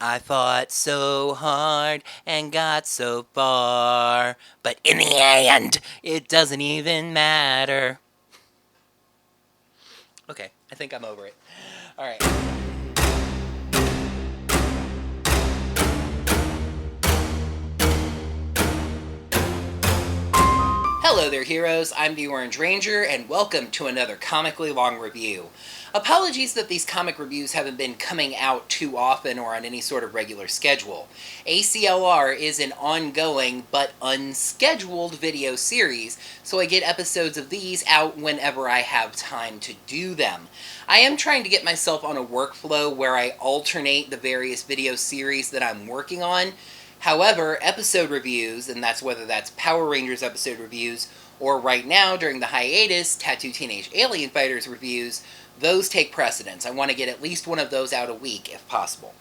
I fought so hard and got so far, but in the end, it doesn't even matter. Okay, I think I'm over it. All right. Hello there, heroes. I'm the Orange Ranger, and welcome to another comically long review. Apologies that these comic reviews haven't been coming out too often or on any sort of regular schedule. ACLR is an ongoing but unscheduled video series, so I get episodes of these out whenever I have time to do them. I am trying to get myself on a workflow where I alternate the various video series that I'm working on. However, episode reviews, and that's whether that's Power Rangers episode reviews, or right now, during the hiatus, Tattoo Teenage Alien Fighters reviews, those take precedence. I want to get at least one of those out a week, if possible.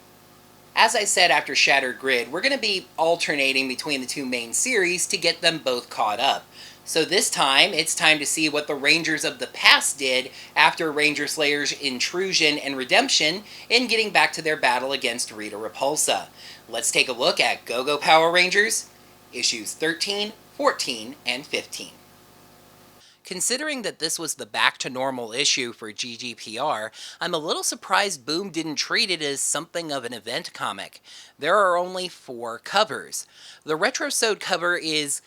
As I said after Shattered Grid, we're going to be alternating between the two main series to get them both caught up. So this time, it's time to see what the Rangers of the past did after Ranger Slayer's intrusion and redemption in getting back to their battle against Rita Repulsa. Let's take a look at Go-Go Power Rangers, issues 13, 14, and 15. Considering that this was the back-to-normal issue for GGPR, I'm a little surprised Boom didn't treat it as something of an event comic. There are only 4 covers. The Retrosode cover is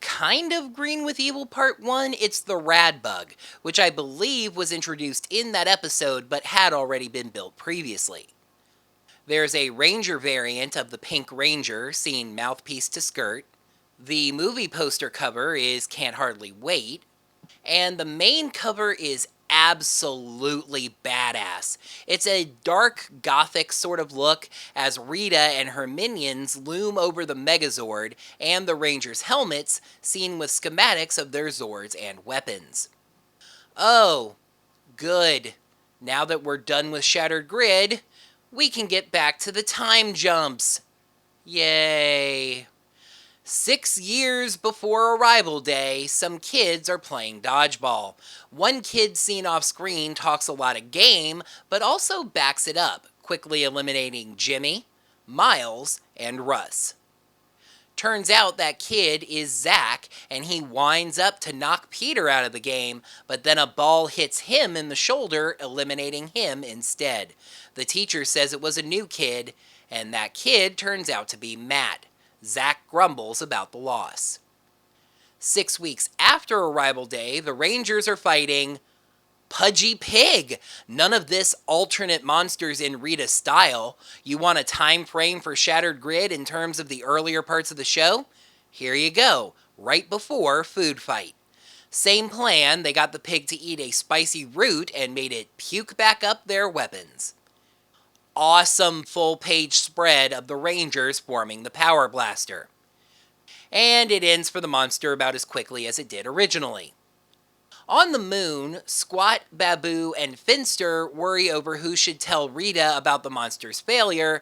kind of Green with Evil Part 1, it's the Rad Bug, which I believe was introduced in that episode but had already been built previously. There's a Ranger variant of the Pink Ranger, seen mouthpiece to skirt. The movie poster cover is Can't Hardly Wait. And the main cover is absolutely badass. It's a dark gothic sort of look as Rita and her minions loom over the Megazord and the Rangers' helmets, seen with schematics of their Zords and weapons. Oh, good. Now that we're done with Shattered Grid, we can get back to the time jumps. Yay. 6 years before Arrival Day, some kids are playing dodgeball. One kid seen off screen talks a lot of game, but also backs it up, quickly eliminating Jimmy, Miles, and Russ. Turns out that kid is Zach, and he winds up to knock Peter out of the game, but then a ball hits him in the shoulder, eliminating him instead. The teacher says it was a new kid, and that kid turns out to be Matt. Zach grumbles about the loss. 6 weeks after Arrival Day, the Rangers are fighting Pudgy Pig. None of this alternate monsters in Rita style. You want a time frame for Shattered Grid in terms of the earlier parts of the show? Here you go, right before Food Fight. Same plan, they got the pig to eat a spicy root and made it puke back up their weapons. Awesome full-page spread of the Rangers forming the Power Blaster. And it ends for the monster about as quickly as it did originally. On the moon, Squat, Babu, and Finster worry over who should tell Rita about the monster's failure,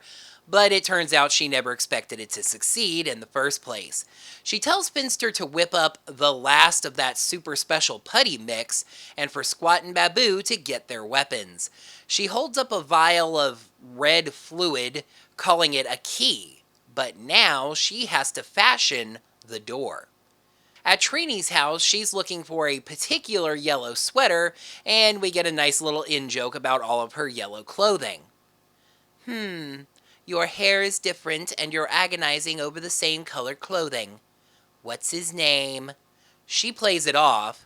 but it turns out she never expected it to succeed in the first place. She tells Finster to whip up the last of that super special putty mix, and for Squat and Babu to get their weapons. She holds up a vial of red fluid, calling it a key, but now she has to fashion the door. At Trini's house, she's looking for a particular yellow sweater, and we get a nice little in-joke about all of her yellow clothing. Your hair is different and you're agonizing over the same colored clothing. What's his name? She plays it off,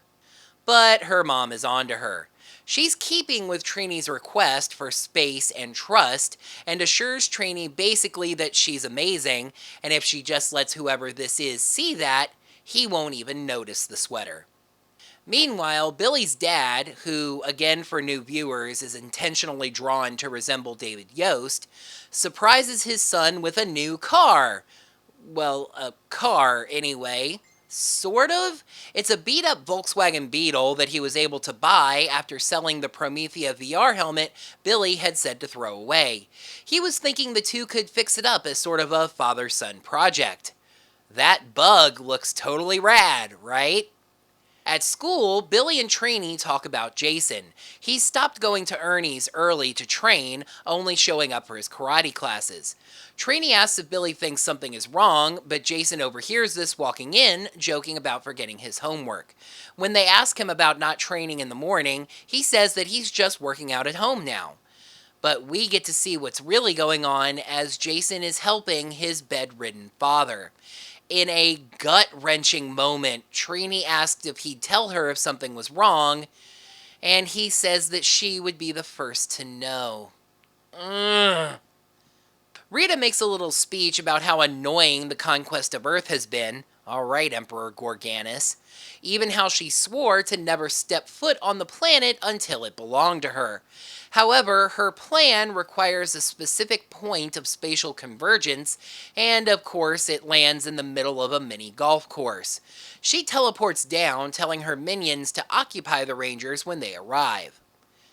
but her mom is on to her. She's keeping with Trini's request for space and trust and assures Trini basically that she's amazing, and if she just lets whoever this is see that, he won't even notice the sweater. Meanwhile, Billy's dad, who, again for new viewers, is intentionally drawn to resemble David Yost, surprises his son with a new car. Well, a car, anyway. Sort of. It's a beat-up Volkswagen Beetle that he was able to buy after selling the Promethea VR helmet Billy had said to throw away. He was thinking the two could fix it up as sort of a father-son project. That bug looks totally rad, right? At school, Billy and Trini talk about Jason. He's stopped going to Ernie's early to train, only showing up for his karate classes. Trini asks if Billy thinks something is wrong, but Jason overhears this walking in, joking about forgetting his homework. When they ask him about not training in the morning, he says that he's just working out at home now. But we get to see what's really going on as Jason is helping his bedridden father. In a gut-wrenching moment, Trini asked if he'd tell her if something was wrong, and he says that she would be the first to know. Ugh. Rita makes a little speech about how annoying the conquest of Earth has been. All right, Emperor Gorganus. Even how she swore to never step foot on the planet until it belonged to her. However, her plan requires a specific point of spatial convergence, and of course, it lands in the middle of a mini golf course. She teleports down, telling her minions to occupy the Rangers when they arrive.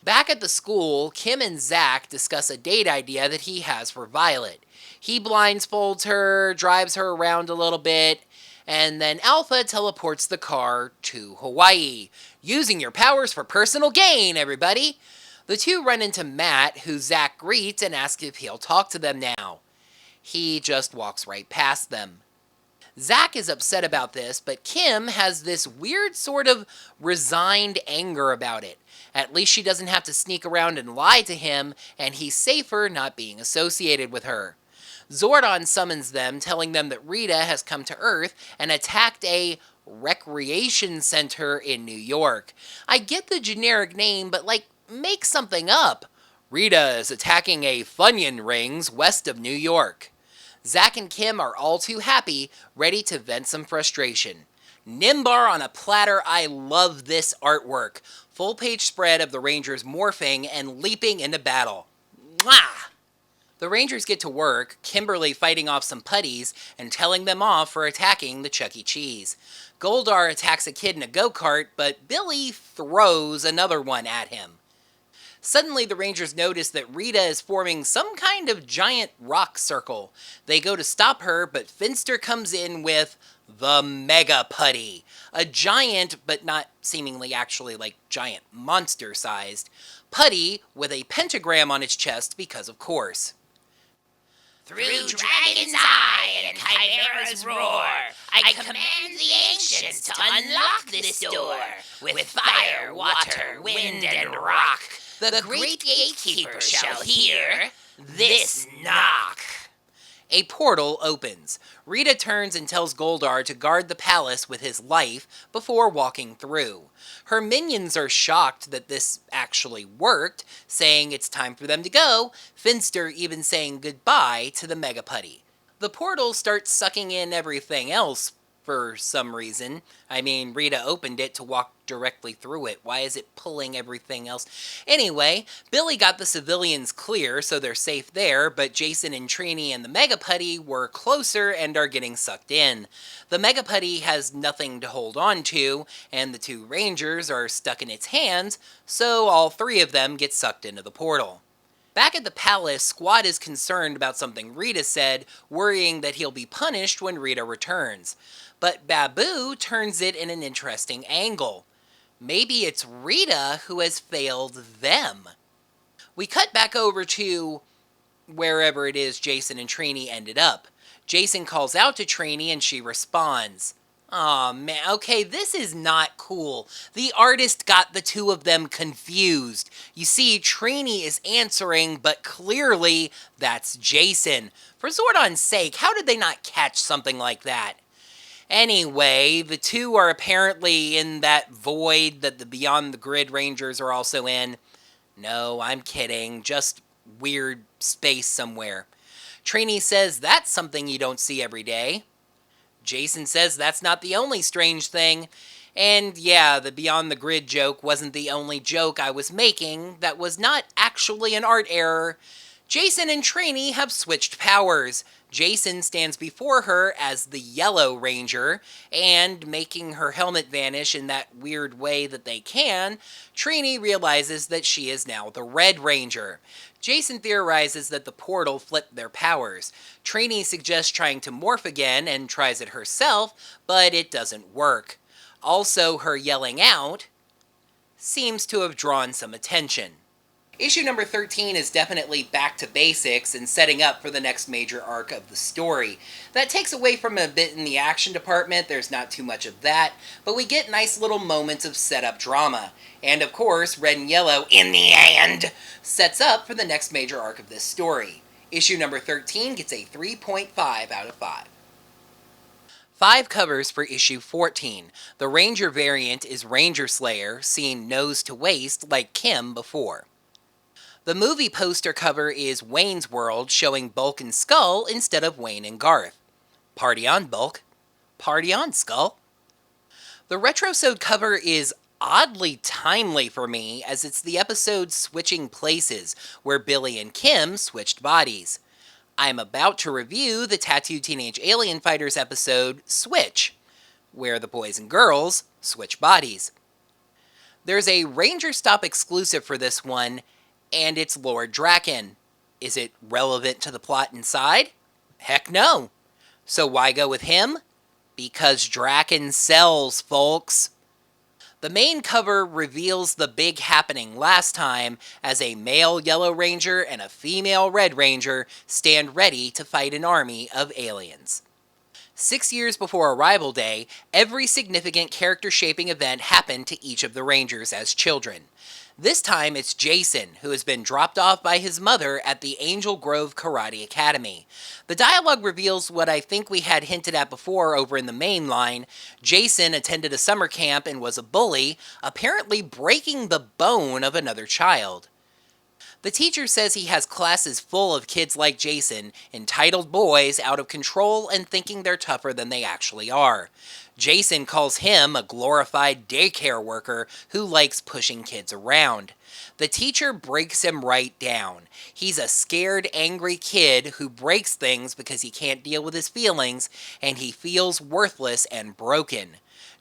Back at the school, Kim and Zach discuss a date idea that he has for Violet. He blindfolds her, drives her around a little bit, and then Alpha teleports the car to Hawaii. Using your powers for personal gain, everybody! The two run into Matt, who Zach greets and asks if he'll talk to them now. He just walks right past them. Zach is upset about this, but Kim has this weird sort of resigned anger about it. At least she doesn't have to sneak around and lie to him, and he's safer not being associated with her. Zordon summons them, telling them that Rita has come to Earth and attacked a recreation center in New York. I get the generic name, but make something up. Rita is attacking a Funyun Rings west of New York. Zach and Kim are all too happy, ready to vent some frustration. Nimbar on a platter, I love this artwork. Full page spread of the Rangers morphing and leaping into battle. Mwah! The Rangers get to work, Kimberly fighting off some putties and telling them off for attacking the Chuck E. Cheese. Goldar attacks a kid in a go-kart, but Billy throws another one at him. Suddenly, the Rangers notice that Rita is forming some kind of giant rock circle. They go to stop her, but Finster comes in with the Mega Putty. A giant, but not seemingly actually giant monster-sized, putty with a pentagram on its chest because of course. Through Dragon's Eye and Chimera's roar, I command the ancients to unlock this door. With fire, water, wind, and rock, the great gatekeeper shall hear this knock. A portal opens. Rita turns and tells Goldar to guard the palace with his life before walking through. Her minions are shocked that this actually worked, saying it's time for them to go, Finster even saying goodbye to the Mega Putty. The portal starts sucking in everything else for some reason. I mean, Rita opened it to walk directly through it. Why is it pulling everything else? Anyway, Billy got the civilians clear, so they're safe there, but Jason and Trini and the Mega Putty were closer and are getting sucked in. The Mega Putty has nothing to hold on to, and the two Rangers are stuck in its hands, so all three of them get sucked into the portal. Back at the palace, Squad is concerned about something Rita said, worrying that he'll be punished when Rita returns. But Babu turns it in an interesting angle. Maybe it's Rita who has failed them. We cut back over to wherever it is Jason and Trini ended up. Jason calls out to Trini and she responds. Aw, man, okay, this is not cool. The artist got the two of them confused. You see, Trini is answering, but clearly that's Jason. For Zordon's sake, how did they not catch something like that? Anyway, the two are apparently in that void that the Beyond the Grid Rangers are also in. No, I'm kidding. Just weird space somewhere. Trini says that's something you don't see every day. Jason says that's not the only strange thing. And yeah, the Beyond the Grid joke wasn't the only joke I was making that was not actually an art error. Jason and Trini have switched powers. Jason stands before her as the Yellow Ranger, and making her helmet vanish in that weird way that they can, Trini realizes that she is now the Red Ranger. Jason theorizes that the portal flipped their powers. Trini suggests trying to morph again and tries it herself, but it doesn't work. Also, her yelling out seems to have drawn some attention. Issue number 13 is definitely back to basics and setting up for the next major arc of the story. That takes away from a bit in the action department, there's not too much of that, but we get nice little moments of setup drama. And of course, red and yellow, in the end, sets up for the next major arc of this story. Issue number 13 gets a 3.5 out of 5. 5 covers for issue 14. The Ranger variant is Ranger Slayer, seen nose to waist like Kim before. The movie poster cover is Wayne's World, showing Bulk and Skull instead of Wayne and Garth. Party on, Bulk. Party on, Skull. The Retrosode cover is oddly timely for me, as it's the episode Switching Places, where Billy and Kim switched bodies. I'm about to review the Tattooed Teenage Alien Fighters episode Switch, where the boys and girls switch bodies. There's a Ranger Stop exclusive for this one, and it's Lord Draken. Is it relevant to the plot inside? Heck no. So why go with him? Because Draken sells, folks. The main cover reveals the big happening last time as a male Yellow Ranger and a female Red Ranger stand ready to fight an army of aliens. 6 years before Arrival Day, every significant character-shaping event happened to each of the Rangers as children. This time it's Jason, who has been dropped off by his mother at the Angel Grove Karate Academy. The dialogue reveals what I think we had hinted at before over in the main line. Jason attended a summer camp and was a bully, apparently breaking the bone of another child. The teacher says he has classes full of kids like Jason, entitled boys out of control and thinking they're tougher than they actually are. Jason calls him a glorified daycare worker who likes pushing kids around. The teacher breaks him right down. He's a scared, angry kid who breaks things because he can't deal with his feelings, and he feels worthless and broken.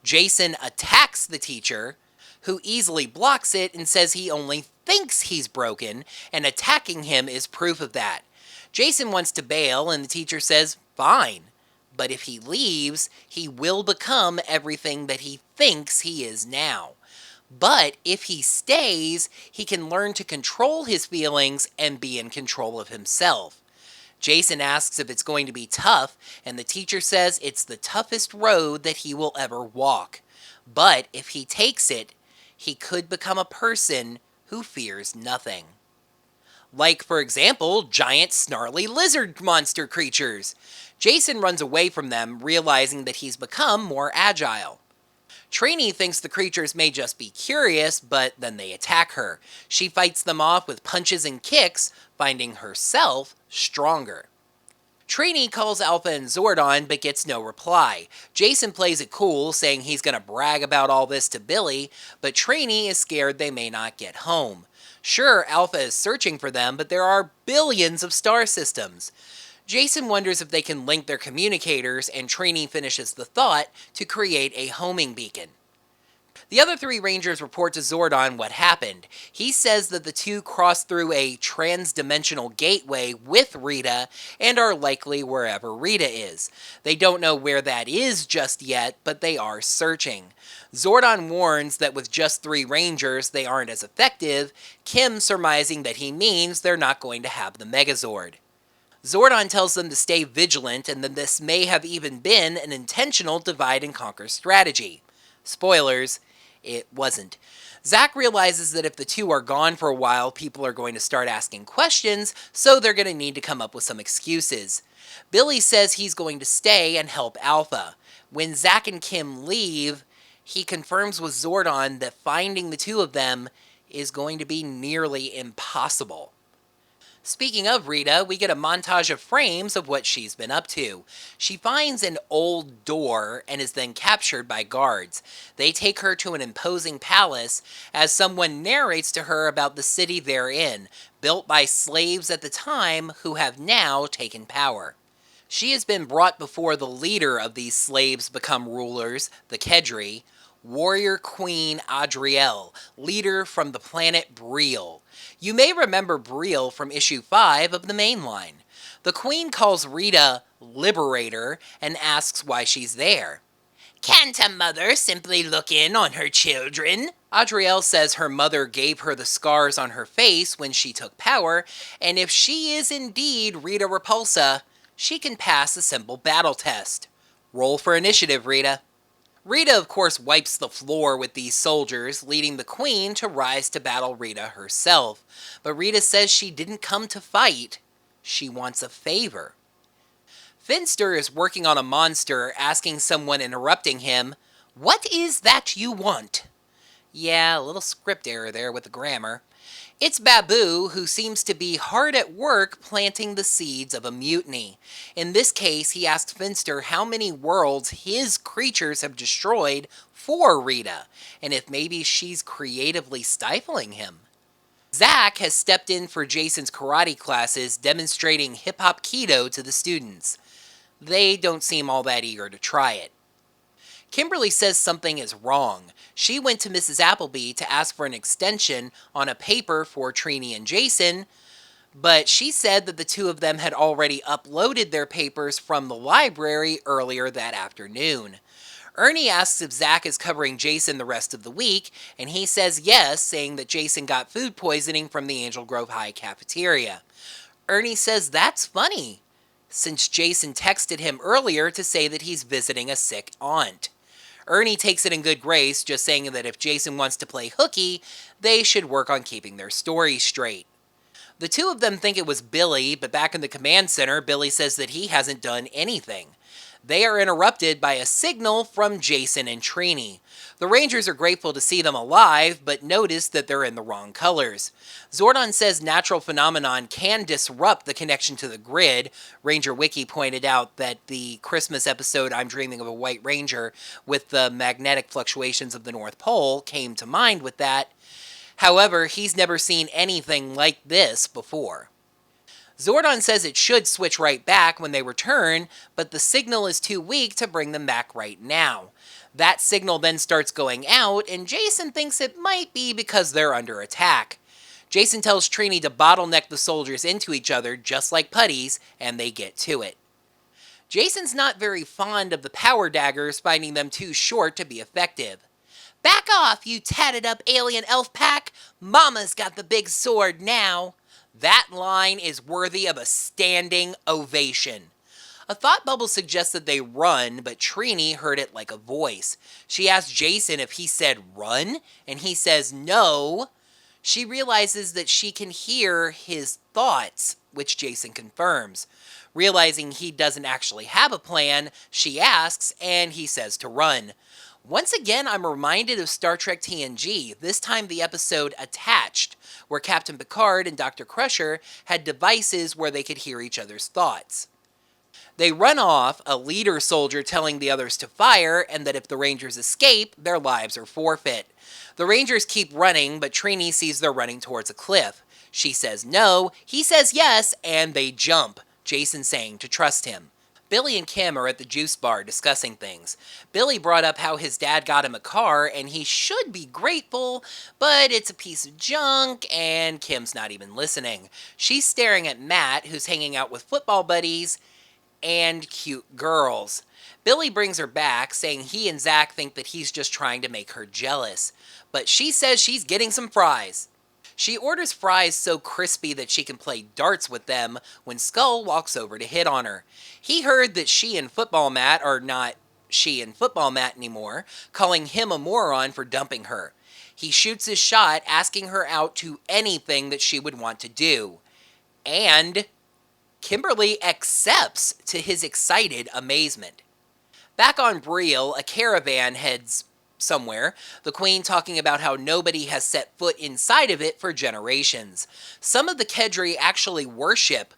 Jason attacks the teacher, who easily blocks it and says he only thinks he's broken, and attacking him is proof of that. Jason wants to bail, and the teacher says, fine. But if he leaves, he will become everything that he thinks he is now. But if he stays, he can learn to control his feelings and be in control of himself. Jason asks if it's going to be tough, and the teacher says it's the toughest road that he will ever walk. But if he takes it, he could become a person who fears nothing. Like, for example, giant snarly lizard monster creatures. Jason runs away from them, realizing that he's become more agile. Trini thinks the creatures may just be curious, but then they attack her. She fights them off with punches and kicks, finding herself stronger. Trini calls Alpha and Zordon, but gets no reply. Jason plays it cool, saying he's gonna brag about all this to Billy, but Trini is scared they may not get home. Sure, Alpha is searching for them, but there are billions of star systems. Jason wonders if they can link their communicators, and Trini finishes the thought to create a homing beacon. The other 3 Rangers report to Zordon what happened. He says that the two crossed through a trans-dimensional gateway with Rita and are likely wherever Rita is. They don't know where that is just yet, but they are searching. Zordon warns that with just 3 Rangers, they aren't as effective, Kim surmising that he means they're not going to have the Megazord. Zordon tells them to stay vigilant, and that this may have even been an intentional divide-and-conquer strategy. Spoilers, it wasn't. Zack realizes that if the two are gone for a while, people are going to start asking questions, so they're going to need to come up with some excuses. Billy says he's going to stay and help Alpha. When Zack and Kim leave, he confirms with Zordon that finding the two of them is going to be nearly impossible. Speaking of Rita, we get a montage of frames of what she's been up to. She finds an old door and is then captured by guards. They take her to an imposing palace as someone narrates to her about the city they're in, built by slaves at the time who have now taken power. She has been brought before the leader of these slaves become rulers, the Kedri, Warrior Queen Adriel, leader from the planet Breel. You may remember Breel from issue 5 of the main line. The Queen calls Rita Liberator and asks why she's there. Can't a mother simply look in on her children? Adrielle says her mother gave her the scars on her face when she took power, and if she is indeed Rita Repulsa, she can pass a simple battle test. Roll for initiative, Rita. Rita, of course, wipes the floor with these soldiers, leading the Queen to rise to battle Rita herself. But Rita says she didn't come to fight. She wants a favor. Finster is working on a monster, asking someone interrupting him, "What is that you want?" Yeah, a little script error there with the grammar. It's Babu, who seems to be hard at work planting the seeds of a mutiny. In this case, he asks Finster how many worlds his creatures have destroyed for Rita, and if maybe she's creatively stifling him. Zach has stepped in for Jason's karate classes, demonstrating hip-hop keto to the students. They don't seem all that eager to try it. Kimberly says something is wrong. She went to Mrs. Appleby to ask for an extension on a paper for Trini and Jason, but she said that the two of them had already uploaded their papers from the library earlier that afternoon. Ernie asks if Zach is covering Jason the rest of the week, and he says yes, saying that Jason got food poisoning from the Angel Grove High cafeteria. Ernie says that's funny, since Jason texted him earlier to say that he's visiting a sick aunt. Ernie takes it in good grace, just saying that if Jason wants to play hooky, they should work on keeping their story straight. The two of them think it was Billy, but back in the command center, Billy says that he hasn't done anything. They are interrupted by a signal from Jason and Trini. The Rangers are grateful to see them alive, but notice that they're in the wrong colors. Zordon says natural phenomenon can disrupt the connection to the grid. Ranger Wiki pointed out that the Christmas episode I'm Dreaming of a White Ranger with the magnetic fluctuations of the North Pole came to mind with that. However, he's never seen anything like this before. Zordon says it should switch right back when they return, but the signal is too weak to bring them back right now. That signal then starts going out, and Jason thinks it might be because they're under attack. Jason tells Trini to bottleneck the soldiers into each other just like putties, and they get to it. Jason's not very fond of the power daggers, finding them too short to be effective. "Back off, you tatted up alien elf pack! Mama's got the big sword now!" That line is worthy of a standing ovation. A thought bubble suggests that they run, but Trini heard it like a voice. She asks Jason if he said run, and he says no. She realizes that she can hear his thoughts, which Jason confirms. Realizing he doesn't actually have a plan, she asks, and he says to run. Once again, I'm reminded of Star Trek TNG, this time the episode Attached, where Captain Picard and Dr. Crusher had devices where they could hear each other's thoughts. They run off, a leader soldier telling the others to fire, and that if the Rangers escape, their lives are forfeit. The Rangers keep running, but Trini sees they're running towards a cliff. She says no, he says yes, and they jump, Jason saying to trust him. Billy and Kim are at the juice bar discussing things. Billy brought up how his dad got him a car and he should be grateful, but it's a piece of junk, and Kim's not even listening. She's staring at Matt, who's hanging out with football buddies and cute girls. Billy brings her back, saying he and Zach think that he's just trying to make her jealous. But she says she's getting some fries. She orders fries so crispy that she can play darts with them when Skull walks over to hit on her. He heard that she and Football Matt are not she and Football Matt anymore, calling him a moron for dumping her. He shoots his shot, asking her out to anything that she would want to do. And Kimberly accepts to his excited amazement. Back on Breel, a caravan heads somewhere, the Queen talking about how nobody has set foot inside of it for generations. Some of the Kedri actually worship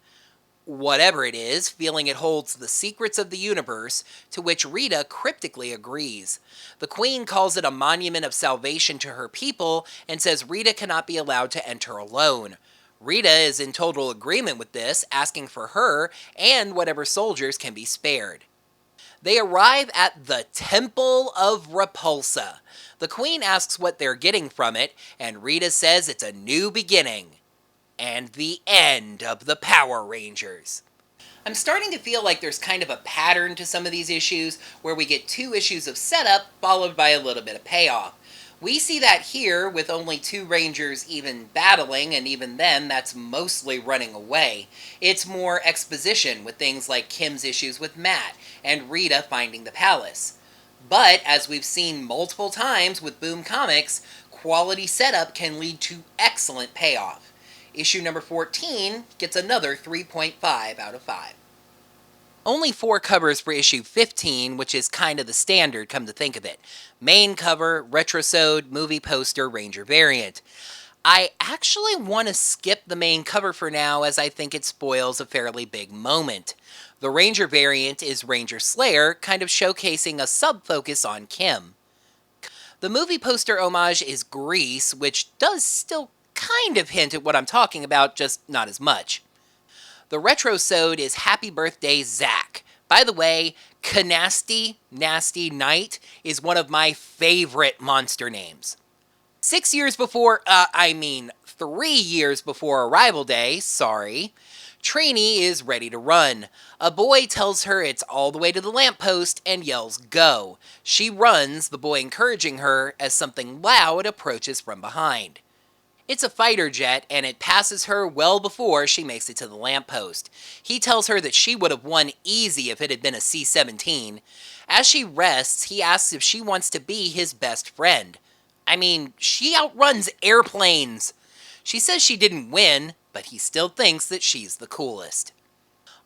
whatever it is, feeling it holds the secrets of the universe, to which Rita cryptically agrees. The Queen calls it a monument of salvation to her people and says Rita cannot be allowed to enter alone. Rita is in total agreement with this, asking for her and whatever soldiers can be spared. They arrive at the Temple of Repulsa. The Queen asks what they're getting from it, and Rita says it's a new beginning. And the end of the Power Rangers. I'm starting to feel like there's kind of a pattern to some of these issues where we get 2 issues of setup followed by a little bit of payoff. We see that here with only 2 Rangers even battling, and even then, that's mostly running away. It's more exposition with things like Kim's issues with Matt and Rita finding the palace. But, as we've seen multiple times with Boom Comics, quality setup can lead to excellent payoff. Issue number 14 gets another 3.5 out of 5. Only 4 covers for issue 15, which is kind of the standard, come to think of it. Main cover, retrosode, movie poster, Ranger variant. I actually want to skip the main cover for now, as I think it spoils a fairly big moment. The Ranger variant is Ranger Slayer, kind of showcasing a sub-focus on Kim. The movie poster homage is Grease, which does still kind of hint at what I'm talking about, just not as much. The retrosode is Happy Birthday, Zach. By the way, Canasty Nasty Night is one of my favorite monster names. 3 years before Arrival Day, Trini is ready to run. A boy tells her it's all the way to the lamppost and yells, "Go." She runs, the boy encouraging her as something loud approaches from behind. It's a fighter jet, and it passes her well before she makes it to the lamppost. He tells her that she would have won easy if it had been a C-17. As she rests, he asks if she wants to be his best friend. I mean, she outruns airplanes. She says she didn't win, but he still thinks that she's the coolest.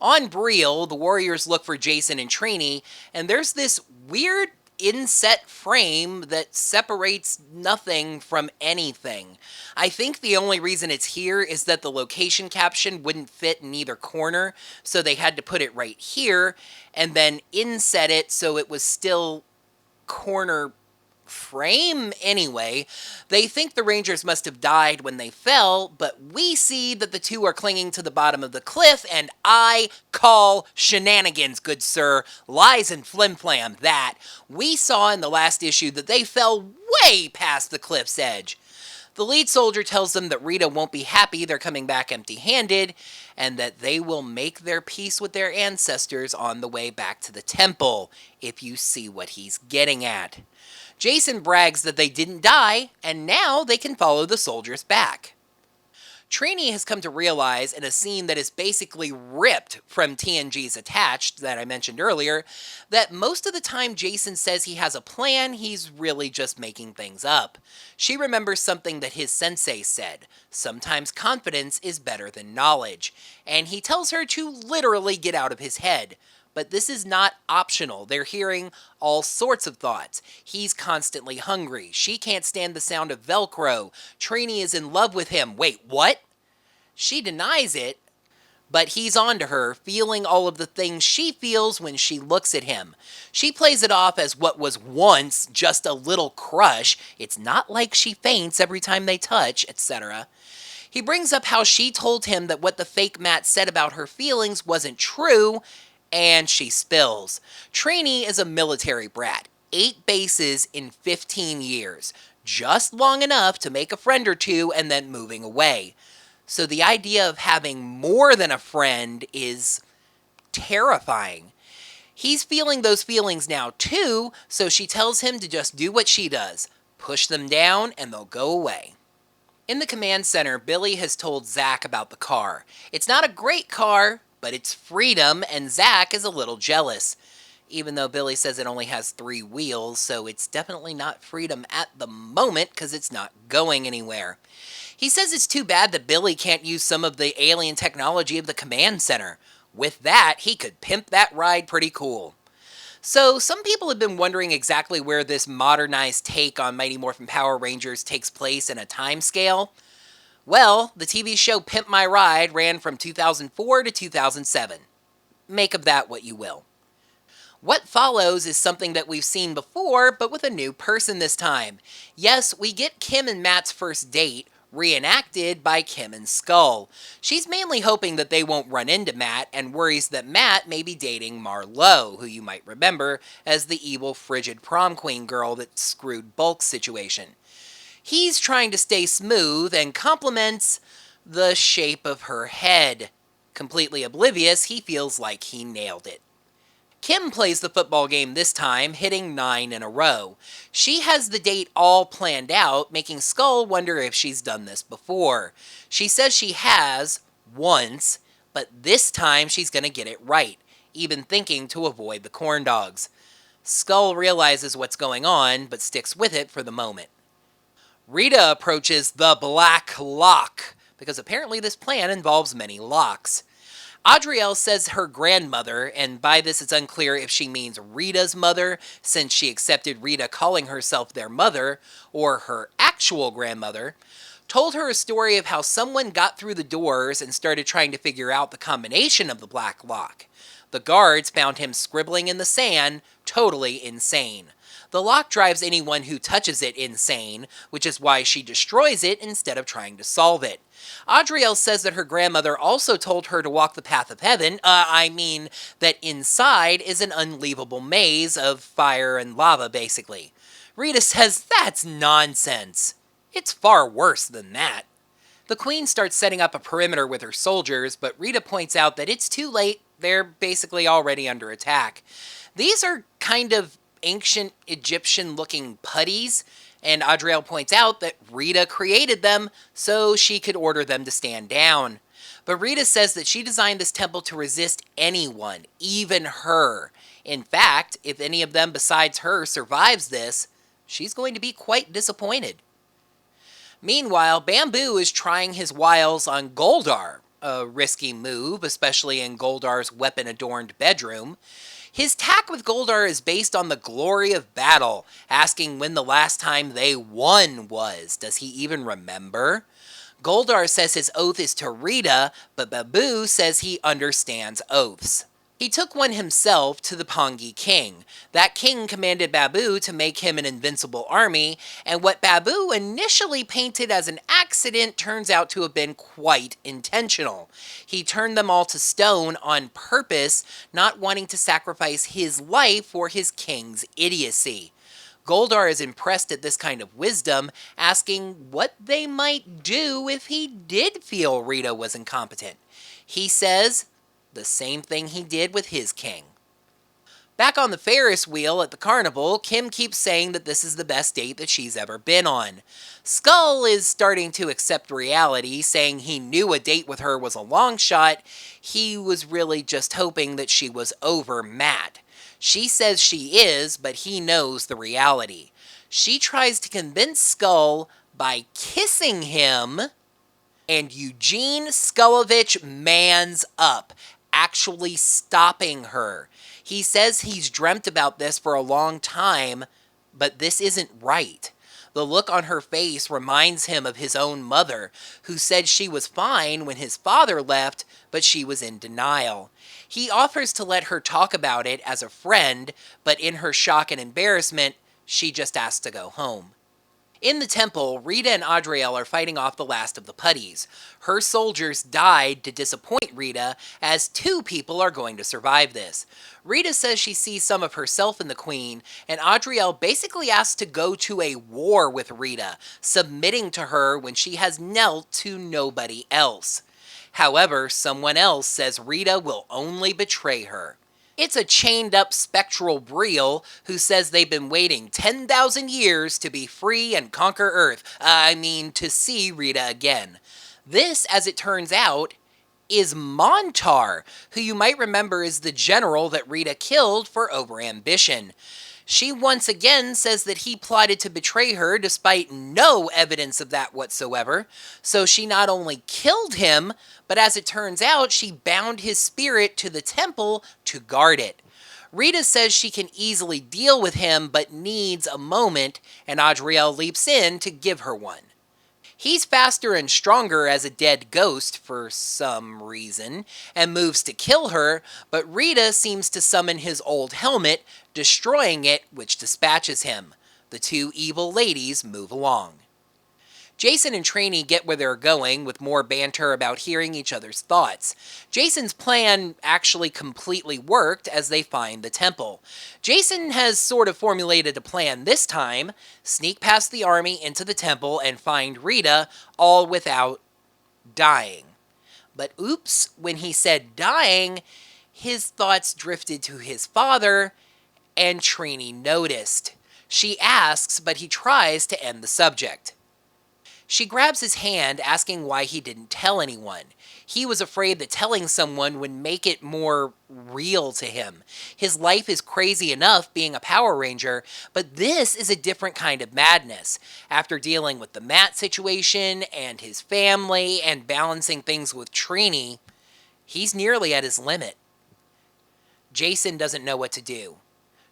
On Breel, the Warriors look for Jason and Trini, and there's this weird inset frame that separates nothing from anything. I think the only reason it's here is that the location caption wouldn't fit in either corner, so they had to put it right here, and then inset it so it was still corner frame. Anyway, they think the Rangers must have died when they fell, but we see that the 2 are clinging to the bottom of the cliff, and I call shenanigans, good sir. Lies and flim-flam, that. We saw in the last issue that they fell way past the cliff's edge. The lead soldier tells them that Rita won't be happy they're coming back empty-handed, and that they will make their peace with their ancestors on the way back to the temple, if you see what he's getting at. Jason brags that they didn't die, and now they can follow the soldiers back. Trini has come to realize in a scene that is basically ripped from TNG's Attached that I mentioned earlier, that most of the time Jason says he has a plan, he's really just making things up. She remembers something that his sensei said: sometimes confidence is better than knowledge, and he tells her to literally get out of his head. But this is not optional. They're hearing all sorts of thoughts. He's constantly hungry. She can't stand the sound of Velcro. Trini is in love with him. Wait, what? She denies it, but he's on to her, feeling all of the things she feels when she looks at him. She plays it off as what was once just a little crush. It's not like she faints every time they touch, etc. He brings up how she told him that what the fake Matt said about her feelings wasn't true, and she spills. Trini is a military brat. 8 bases in 15 years. Just long enough to make a friend or 2 and then moving away. So the idea of having more than a friend is terrifying. He's feeling those feelings now too, so she tells him to just do what she does. Push them down and they'll go away. In the command center, Billy has told Zach about the car. It's not a great car, but it's freedom, and Zach is a little jealous. Even though Billy says it only has 3 wheels, so it's definitely not freedom at the moment because it's not going anywhere. He says it's too bad that Billy can't use some of the alien technology of the command center. With that, he could pimp that ride pretty cool. So, some people have been wondering exactly where this modernized take on Mighty Morphin Power Rangers takes place in a time scale. Well, the TV show Pimp My Ride ran from 2004 to 2007. Make of that what you will. What follows is something that we've seen before, but with a new person this time. Yes, we get Kim and Matt's first date, reenacted by Kim and Skull. She's mainly hoping that they won't run into Matt, and worries that Matt may be dating Marlowe, who you might remember as the evil, frigid prom queen girl that screwed Bulk's situation. He's trying to stay smooth and compliments the shape of her head. Completely oblivious, he feels like he nailed it. Kim plays the football game this time, hitting 9 in a row. She has the date all planned out, making Skull wonder if she's done this before. She says she has, once, but this time she's gonna get it right, even thinking to avoid the corn dogs. Skull realizes what's going on, but sticks with it for the moment. Rita approaches the Black Lock, because apparently this plan involves many locks. Adrielle says her grandmother, and by this it's unclear if she means Rita's mother, since she accepted Rita calling herself their mother, or her actual grandmother, told her a story of how someone got through the doors and started trying to figure out the combination of the Black Lock. The guards found him scribbling in the sand, totally insane. The lock drives anyone who touches it insane, which is why she destroys it instead of trying to solve it. Adrielle says that her grandmother also told her to walk the path of heaven, that inside is an unleavable maze of fire and lava, basically. Rita says that's nonsense. It's far worse than that. The queen starts setting up a perimeter with her soldiers, but Rita points out that it's too late. They're basically already under attack. These are kind of ancient Egyptian-looking putties, and Adrielle points out that Rita created them so she could order them to stand down. But Rita says that she designed this temple to resist anyone, even her. In fact, if any of them besides her survives this, she's going to be quite disappointed. Meanwhile, Bamboo is trying his wiles on Goldar, a risky move, especially in Goldar's weapon-adorned bedroom. His tack with Goldar is based on the glory of battle, asking when the last time they won was. Does he even remember? Goldar says his oath is to Rita, but Babu says he understands oaths. He took one himself to the Pongi king. That king commanded Babu to make him an invincible army, and what Babu initially painted as an accident turns out to have been quite intentional. He turned them all to stone on purpose, not wanting to sacrifice his life for his king's idiocy. Goldar is impressed at this kind of wisdom, asking what they might do if he did feel Rita was incompetent. He says the same thing he did with his king. Back on the Ferris wheel at the carnival, Kim keeps saying that this is the best date that she's ever been on. Skull is starting to accept reality, saying he knew a date with her was a long shot. He was really just hoping that she was over Matt. She says she is, but he knows the reality. She tries to convince Skull by kissing him, and Eugene Skullovich mans up, actually stopping her. He says he's dreamt about this for a long time, but this isn't right. The look on her face reminds him of his own mother, who said she was fine when his father left, but she was in denial. He offers to let her talk about it as a friend, but in her shock and embarrassment, she just asks to go home. In the temple, Rita and Adrielle are fighting off the last of the putties. Her soldiers died to disappoint Rita, as 2 people are going to survive this. Rita says she sees some of herself in the queen, and Adrielle basically asks to go to a war with Rita, submitting to her when she has knelt to nobody else. However, someone else says Rita will only betray her. It's a chained-up spectral Breel who says they've been waiting 10,000 years to be free and conquer Earth. To see Rita again. This, as it turns out, is Montar, who you might remember is the general that Rita killed for overambition. She once again says that he plotted to betray her despite no evidence of that whatsoever, so she not only killed him, but as it turns out, she bound his spirit to the temple to guard it. Rita says she can easily deal with him, but needs a moment, and Adrielle leaps in to give her one. He's faster and stronger as a dead ghost for some reason, and moves to kill her, but Rita seems to summon his old helmet, destroying it, which dispatches him. The 2 evil ladies move along. Jason and Trini get where they're going with more banter about hearing each other's thoughts. Jason's plan actually completely worked as they find the temple. Jason has sort of formulated a plan this time: sneak past the army into the temple and find Rita, all without dying. But oops, when he said dying, his thoughts drifted to his father, and Trini noticed. She asks, but he tries to end the subject. She grabs his hand, asking why he didn't tell anyone. He was afraid that telling someone would make it more real to him. His life is crazy enough being a Power Ranger, but this is a different kind of madness. After dealing with the Matt situation and his family and balancing things with Trini, he's nearly at his limit. Jason doesn't know what to do.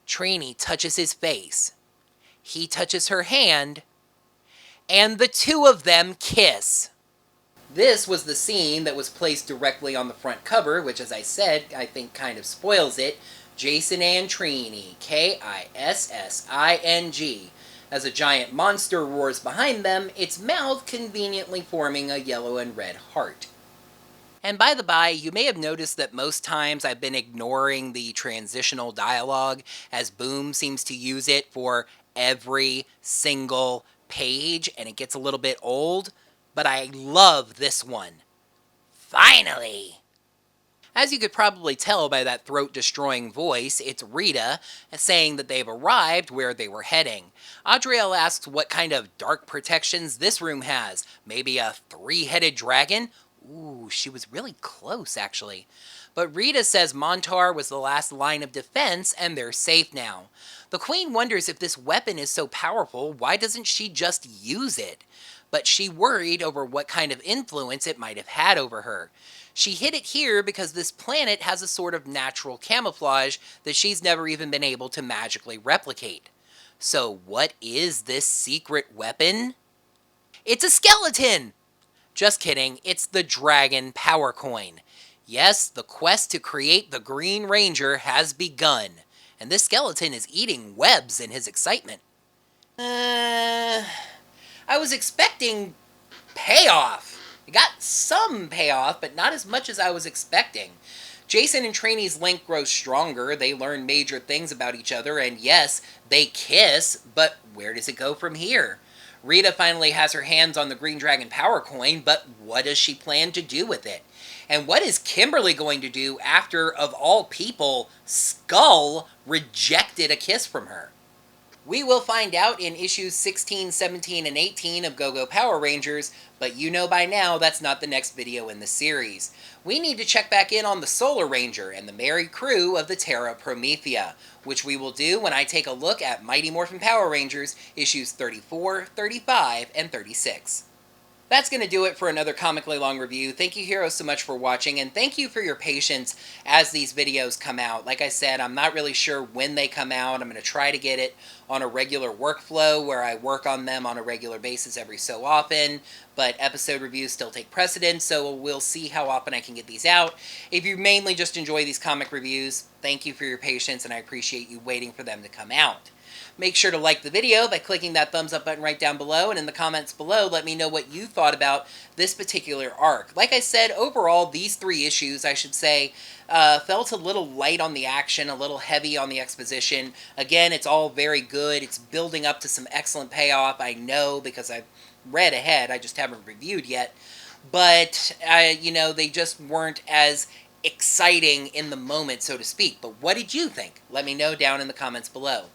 Trini touches his face. He touches her hand, and the two of them kiss. This was the scene that was placed directly on the front cover, which, as I said, I think kind of spoils it. Jason and Trini, Kissing. As a giant monster roars behind them, its mouth conveniently forming a yellow and red heart. And by the by, you may have noticed that most times I've been ignoring the transitional dialogue, as Boom seems to use it for every single page, and it gets a little bit old, but I love this one. Finally! As you could probably tell by that throat-destroying voice, it's Rita saying that they've arrived where they were heading. Adriel asks what kind of dark protections this room has. Maybe a three-headed dragon? Ooh, she was really close, actually. But Rita says Montar was the last line of defense, and they're safe now. The Queen wonders if this weapon is so powerful, why doesn't she just use it? But she worried over what kind of influence it might have had over her. She hid it here because this planet has a sort of natural camouflage that she's never even been able to magically replicate. So what is this secret weapon? It's a skeleton! Just kidding, it's the Dragon Power Coin. Yes, the quest to create the Green Ranger has begun, and this skeleton is eating webs in his excitement. I was expecting payoff. I got some payoff, but not as much as I was expecting. Jason and Trini's link grows stronger, they learn major things about each other, and yes, they kiss, but where does it go from here? Rita finally has her hands on the Green Dragon Power Coin, but what does she plan to do with it? And what is Kimberly going to do after, of all people, Skull rejected a kiss from her? We will find out in issues 16, 17, and 18 of Go-Go Power Rangers, but you know by now that's not the next video in the series. We need to check back in on the Solar Ranger and the merry crew of the Terra Promethea, which we will do when I take a look at Mighty Morphin Power Rangers issues 34, 35, and 36. That's going to do it for another comically long review. Thank you, heroes, so much for watching, and thank you for your patience as these videos come out. Like I said, I'm not really sure when they come out. I'm going to try to get it on a regular workflow where I work on them on a regular basis every so often, but episode reviews still take precedence, so we'll see how often I can get these out. If you mainly just enjoy these comic reviews, thank you for your patience, and I appreciate you waiting for them to come out. Make sure to like the video by clicking that thumbs up button right down below, and in the comments below, let me know what you thought about this particular arc. Like I said, overall, these three issues, I should say, felt a little light on the action, a little heavy on the exposition. Again, it's all very good. It's building up to some excellent payoff, I know, because I've read ahead. I just haven't reviewed yet. But, you know, they just weren't as exciting in the moment, so to speak. But what did you think? Let me know down in the comments below.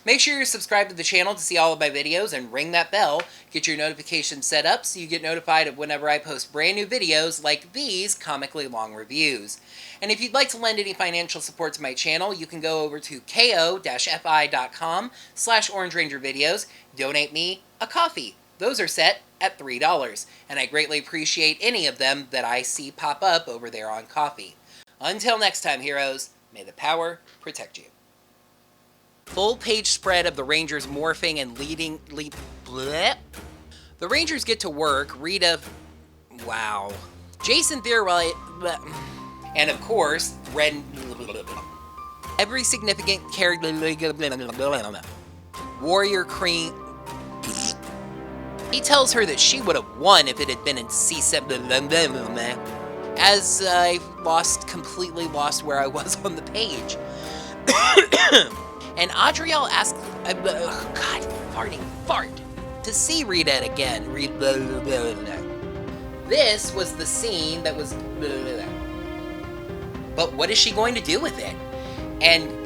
Make sure you're subscribed to the channel to see all of my videos and ring that bell. Get your notifications set up so you get notified of whenever I post brand new videos like these comically long reviews. And if you'd like to lend any financial support to my channel, you can go over to ko-fi.com/OrangeRangerVideos. Donate me a coffee. Those are set at $3, and I greatly appreciate any of them that I see pop up over there on Coffee. Until next time, heroes, may the power protect you. Full page spread of the Rangers morphing and bleh. The Rangers get to work. Rita, wow. Jason theorized, and of course, every significant character, Warrior Cream. He tells her that she would have won if it had been in C7. As I completely lost where I was on the page. And Adriel asks, God, fart, to see Rita again. This was the scene that was... But what is she going to do with it? And...